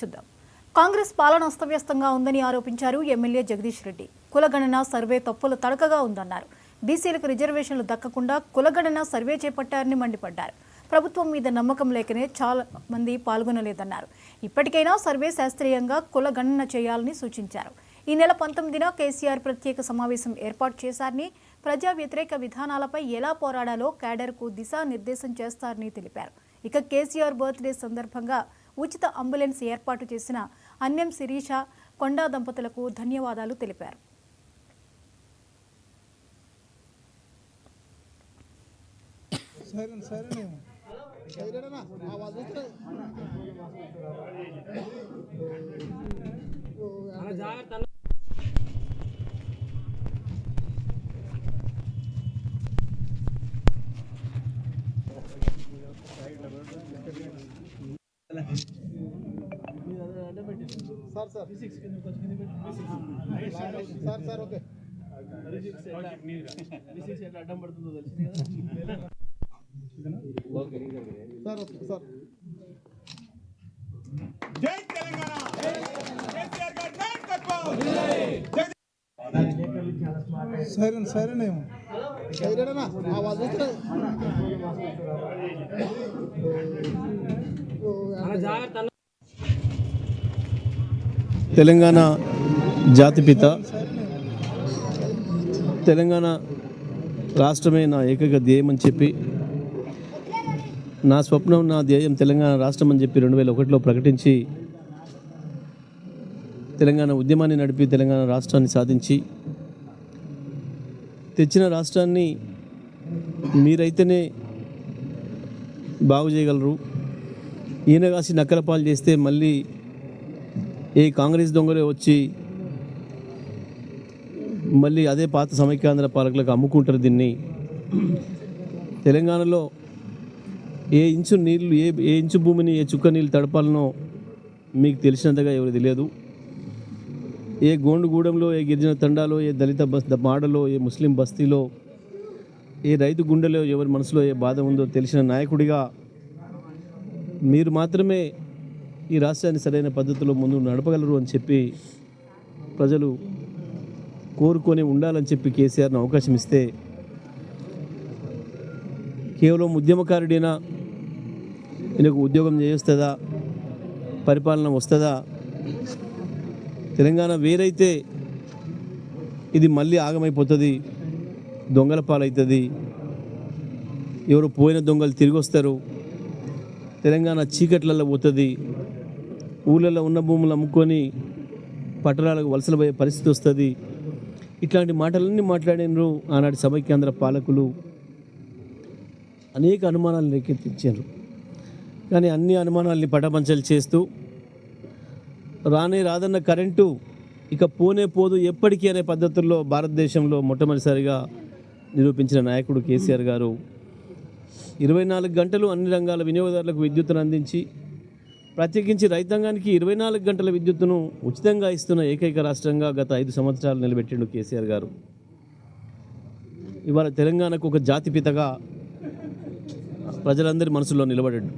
చూద్దాం. కాంగ్రెస్ పాలన అస్తవ్యస్తంగా ఉందని ఆరోపించారు ఎమ్మెల్యే జగదీష్ రెడ్డి. కులగణన సర్వే తప్పుల తడకగా ఉందన్నారు. బీసీలకు రిజర్వేషన్లు దక్కకుండా కులగణన సర్వే చేపట్టారని మండిపడ్డారు. ప్రభుత్వం మీద నమ్మకం లేకనే చాలా మంది పాల్గొనలేదన్నారు. ఇప్పటికైనా సర్వే శాస్త్రీయంగా కులగణన చేయాలని సూచించారు. ఈ నెల 19న కేసీఆర్ ప్రత్యేక సమావేశం ఏర్పాటు చేశారని, ప్రజా వ్యతిరేక విధానాలపై ఎలా పోరాడాలో క్యాడర్కు దిశానిర్దేశం చేస్తారని తెలిపారు. ఇక కేసీఆర్ బర్త్డే సందర్భంగా ఉచిత అంబులెన్స్ ఏర్పాటు చేసిన అన్యం శిరీష, కొండా దంపతులకు ధన్యవాదాలు తెలిపారు. సార్ ఓకే అడ్డం పడుతుందో తెలిసింది కదా సార్ ఓకే సార్. జై తెలంగాణ, కేసీఆర్ గారి నాయకత్వం. సైరన్ ఏమో సైరనా ఆవాజ్ వస్తుంది. తెలంగాణ జాతిపిత, తెలంగాణ రాష్ట్రమే నా ఏకైక ధ్యేయం అని చెప్పి, నా స్వప్నం, నా ధ్యేయం తెలంగాణ రాష్ట్రం అని చెప్పి 2001లో ప్రకటించి తెలంగాణ ఉద్యమాన్ని నడిపి తెలంగాణ రాష్ట్రాన్ని సాధించి తెచ్చిన రాష్ట్రాన్ని మీరైతేనే బాగు చేయగలరు. ఈయన కాసి నక్కల పాలు చేస్తే మళ్ళీ ఏ కాంగ్రెస్ దొంగలే వచ్చి మళ్ళీ అదే పాత సమైక్యాంధ్ర పాలకులకు అమ్ముకుంటారు దీన్ని. తెలంగాణలో ఏ ఇంచు నీళ్ళు, ఏ ఇంచు భూమిని ఏ చుక్క నీళ్ళు తడపాలనో మీకు తెలిసినంతగా ఎవరు తెలియదు. ఏ గోండుగూడెంలో, ఏ గిరిజన తండాలో, ఏ దళిత మాడలో, ఏ ముస్లిం బస్తీలో, ఏ రైతు గుండెలో ఎవరి మనసులో ఏ బాధ ఉందో తెలిసిన నాయకుడిగా మీరు మాత్రమే ఈ రాష్ట్రాన్ని సరైన పద్ధతిలో ముందు నడపగలరు అని చెప్పి ప్రజలు కోరుకొని ఉండాలని చెప్పి కేసీఆర్ని అవకాశం ఇస్తే, కేవలం ఉద్యమకారుడైనా ఈయనకు ఉద్యోగం చేస్తుందా, పరిపాలన వస్తుందా? తెలంగాణ వేరైతే ఇది మళ్ళీ ఆగమైపోతుంది, దొంగల పాలవుతుంది, ఎవరు పోయిన దొంగలు తిరిగి వస్తారు, తెలంగాణ చీకట్లలో పోతుంది, ఊళ్ళల్లో ఉన్న భూములు అమ్ముకొని పట్టణాలకు వలసలు పోయే పరిస్థితి వస్తుంది. ఇట్లాంటి మాటలన్నీ మాట్లాడినారు ఆనాటి సమైక్యాంధ్ర పాలకులు. అనేక అనుమానాలు రేకెత్తించారు. కానీ అన్ని అనుమానాల్ని పటపంచలు చేస్తూ రాదన్న కరెంటు ఇక పోనే పోదు ఎప్పటికీ అనే పద్ధతుల్లో భారతదేశంలో మొట్టమొదటిసారిగా నిరూపించిన నాయకుడు కేసీఆర్ గారు 24 గంటలు అన్ని రంగాల వినియోగదారులకు విద్యుత్తును అందించి, ప్రత్యేకించి రైతాంగానికి 24 గంటల విద్యుత్తును ఉచితంగా ఇస్తున్న ఏకైక రాష్ట్రంగా గత 5 సంవత్సరాలు నిలబెట్టిండు కేసీఆర్ గారు. ఇవాళ తెలంగాణకు ఒక జాతిపితగా ప్రజలందరి మనసులో నిలబడ్డాడు.